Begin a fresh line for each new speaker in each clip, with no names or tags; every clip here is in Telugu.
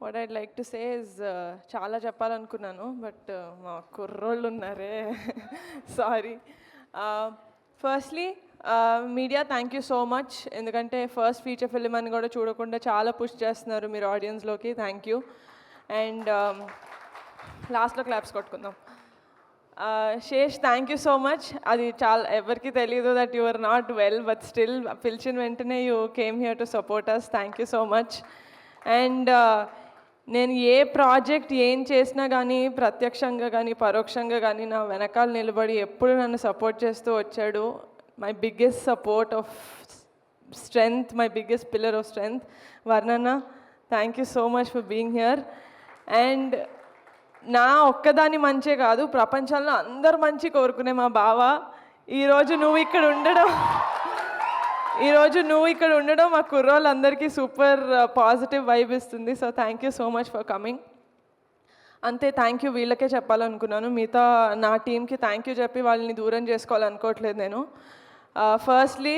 What I'd like to say is చాలా చెప్పాలనుకున్నాను బట్ మా కుర్రోళ్ళు ఉన్నారే sorry. Firstly media thank you so much, ఎందుకంటే ఫస్ట్ ఫీచర్ ఫిలిం అని కూడా చూడకుండా చాలా పుష్ చేస్తున్నారు మీరు ఆడియన్స్లోకి. Thank you. అండ్ లాస్ట్లో క్లాప్స్ కొట్టుకుందాం. Sesh thank you so much. అది చాలా ఎవరికి తెలీదు that you are not well, but still పిలిచిన వెంటనే you came here to support us. Thank you so much. And నేను ఏ ప్రాజెక్ట్ ఏం చేసినా కానీ ప్రత్యక్షంగా కానీ పరోక్షంగా కానీ నా వెనకాల నిలబడి ఎప్పుడు నన్ను సపోర్ట్ చేస్తూ వచ్చాడు. My biggest support of strength, my biggest pillar of strength వర్ణన్న. Thank you so much for being here. And నా ఒక్కదాని మంచే కాదు, ప్రపంచంలో అందరు మంచి కోరుకునే మా బావ, ఈరోజు నువ్వు ఇక్కడ ఉండడం మా కుర్రోళ్ళందరికీ సూపర్ పాజిటివ్ వైబ్ ఇస్తుంది. So thank you so much for coming. అంతే, థ్యాంక్ యూ వీళ్ళకే చెప్పాలనుకున్నాను. మిగతా నా టీంకి థ్యాంక్ యూ చెప్పి వాళ్ళని దూరం చేసుకోవాలనుకోవట్లేదు నేను. Firstly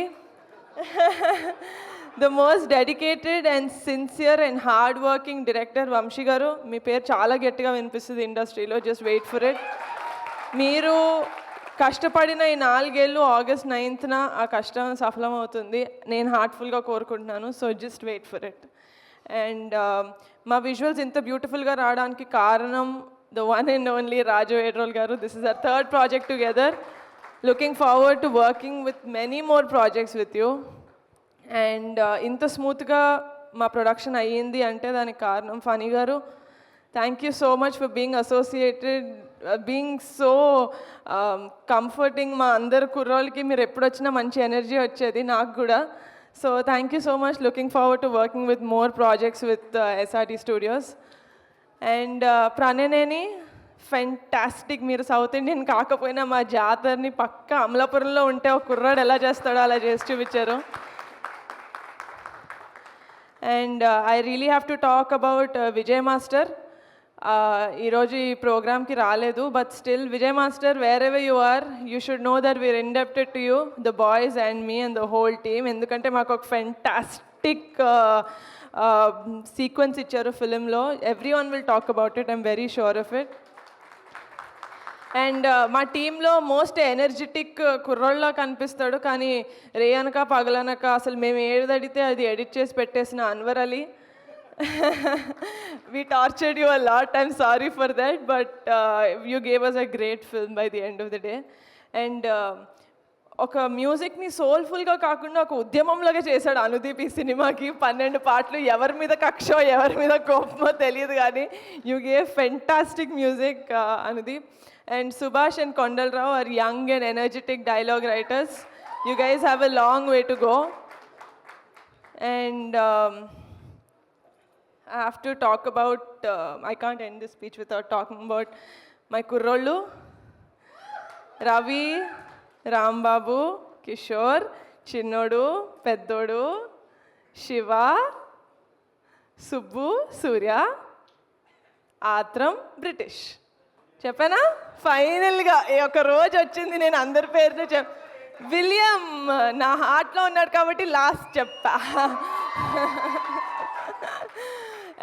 the most dedicated and sincere and hard working director Vamshi garu. మీ పేరు చాలా గట్టిగా వినిపిస్తుంది ఇండస్ట్రీలో, జస్ట్ వెయిట్ ఫర్ ఇట్. మీరు కష్టపడిన ఈ 4 ఏళ్ళు ఆగస్ట్ 9th ఆ కష్టం సఫలం అవుతుంది నేను హార్ట్ఫుల్గా కోరుకుంటున్నాను. So just wait for it. And మా విజువల్స్ ఇంత బ్యూటిఫుల్గా రావడానికి కారణం the one and only Raju Vedrol garu. This is our 3rd project together. Looking forward to working with many more projects with you. And ఇంత స్మూత్గా మా ప్రొడక్షన్ అయ్యింది అంటే దానికి కారణం ఫనీ గారు. Thank you so much for being associated, being so comforting. మా అందరు కుర్రోళ్ళకి మీరు ఎప్పుడు వచ్చినా మంచి ఎనర్జీ వచ్చేది, నాకు కూడా. So thank you so much. Looking forward to working with more projects with SRT studios. And ప్రణయనేని ఫెంటాస్టిక్. మీరు సౌత్ ఇండియన్ కాకపోయినా మా జాతరని పక్క అమలాపురంలో ఉంటే ఒక కుర్రాడు ఎలా చేస్తాడో అలా చేసి చూపించారు. And I really have to talk about Vijay master. ఈరోజు ఈ ప్రోగ్రామ్కి రాలేదు, but still Vijay master, wherever you are, you should know that we are indebted to you, the boys and me and the whole team. ఎందుకంటే మాకు ఒక ఫెంటాస్టిక్ సీక్వెన్స్ ఇచ్చారు ఫిలింలో. Every one will talk about it, I'm very sure of it. And మా టీంలో మోస్ట్ ఎనర్జెటిక్ కుర్రోళ్ళ కనిపిస్తాడు, కానీ రేయనక పగలనక అసలు మేము ఏది అడిగితే అది ఎడిట్ చేసి పెట్టేసిన Anwar Ali. we tortured you a lot, I'm sorry for that, but you gave us a great film by the end of the day. And ఒక మ్యూజిక్ని సోల్ఫుల్గా కాకుండా ఒక ఉద్యమంలాగా చేశాడు అనుదీప్ ఈ సినిమాకి. 12 పాటలు, ఎవరి మీద కక్షో ఎవరి మీద కోపమో తెలియదు కానీ you gave fantastic music Anudeep. And Subhash and Kondalarao are young and energetic dialogue writers. You guys have a long way to go. And I have to talk about, I can't end this speech without talking about my kurrollu, Ravi, Rambabu, Kishore, Chinnodu, Peddodu, Shiva, Subbu, Surya, Atram, British. చెప్పనా? ఫైనల్గా ఒక రోజు వచ్చింది నేను అందరి పేరుతో విలియం నా హార్ట్లో ఉన్నాడు కాబట్టి లాస్ట్ చెప్పా.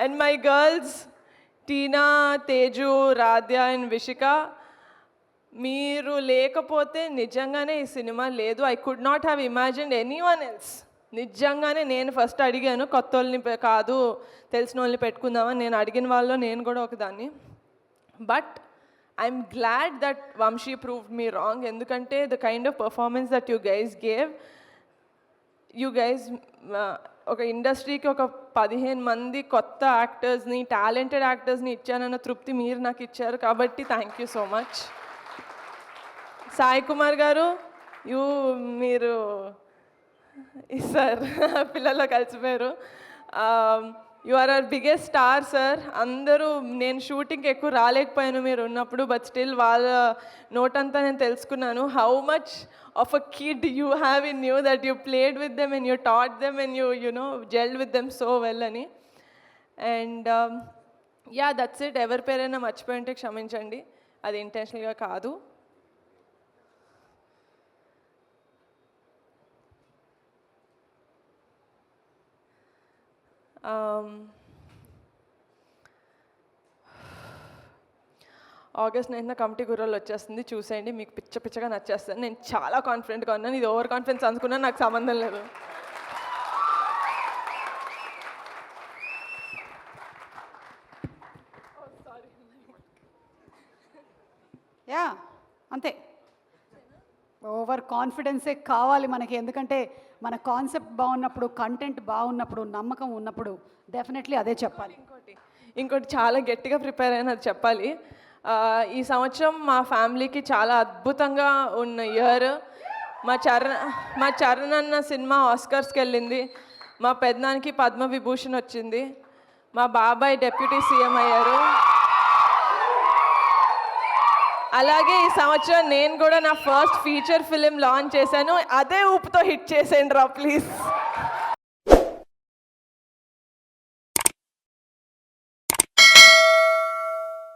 And my girls, Tina, Teju, Radhya and Vishika, మీరు లేకపోతే నిజంగానే ఈ సినిమా లేదు. I could not have imagined anyone else. నిజంగానే నేను ఫస్ట్ అడిగాను, కొత్త వాళ్ళని కాదు తెలిసిన వాళ్ళని పెట్టుకుందామని. నేను అడిగిన వాళ్ళలో నేను కూడా ఒకదాన్ని. But I'm glad that Vamshi proved me wrong. ఎందుకంటే the kind of performance that you guys gave, you guys ఒక ఇండస్ట్రీకి ఒక 15 మంది కొత్త యాక్టర్స్ని, టాలెంటెడ్ యాక్టర్స్ని ఇచ్చానన్న తృప్తి మీరు నాకు ఇచ్చారు. కాబట్టి thank you so much. Sai Kumar garu, మీరు సార్ పిల్లల్లో కలిసిపోయారు. You are our biggest star sir. అందరూ, నేను షూటింగ్కి ఎక్కువ రాలేకపోయాను మీరు ఉన్నప్పుడు, బట్ స్టిల్ వాళ్ళ నోటంతా నేను తెలుసుకున్నాను how much of a kid you have in you, that you played with them and you taught them and you know gelled with them so well ani. And yeah, that's it. ఎవరి పేరైనా మర్చిపోయింటే క్షమించండి, అది ఇంటెన్షనల్గా కాదు. ఆగస్ట్ 9న కమిటీ గుర్రాలు వచ్చేస్తుంది, చూసేయండి, మీకు పిచ్చగా నచ్చేస్తుంది. నేను చాలా కాన్ఫిడెంట్గా ఉన్నాను. ఇది ఓవర్ కాన్ఫిడెన్స్ అనుకున్నా, నాకు సంబంధం లేదు.
యా అంతే, ఓవర్ కాన్ఫిడెన్సే కావాలి మనకి. ఎందుకంటే మన కాన్సెప్ట్ బాగున్నప్పుడు, కంటెంట్ బాగున్నప్పుడు, నమ్మకం ఉన్నప్పుడు డెఫినెట్లీ అదే చెప్పాలి.
ఇంకోటి చాలా గట్టిగా ప్రిపేర్ అయిన అది చెప్పాలి. ఈ సంవత్సరం మా ఫ్యామిలీకి చాలా అద్భుతంగా ఉన్న ఇయర్. మా చరణ్ అన్న సినిమా ఆస్కర్స్కి వెళ్ళింది. మా పెద్దనానికి పద్మవిభూషణ్ వచ్చింది. మా బాబాయ్ డెప్యూటీ సీఎం అయ్యారు. అలాగే ఈ సంవత్సరం నేను కూడా నా ఫస్ట్ ఫీచర్ ఫిలిం లాంచ్ చేశాను. అదే ఊపుతో హిట్ చేసేయండి రా ప్లీజ్.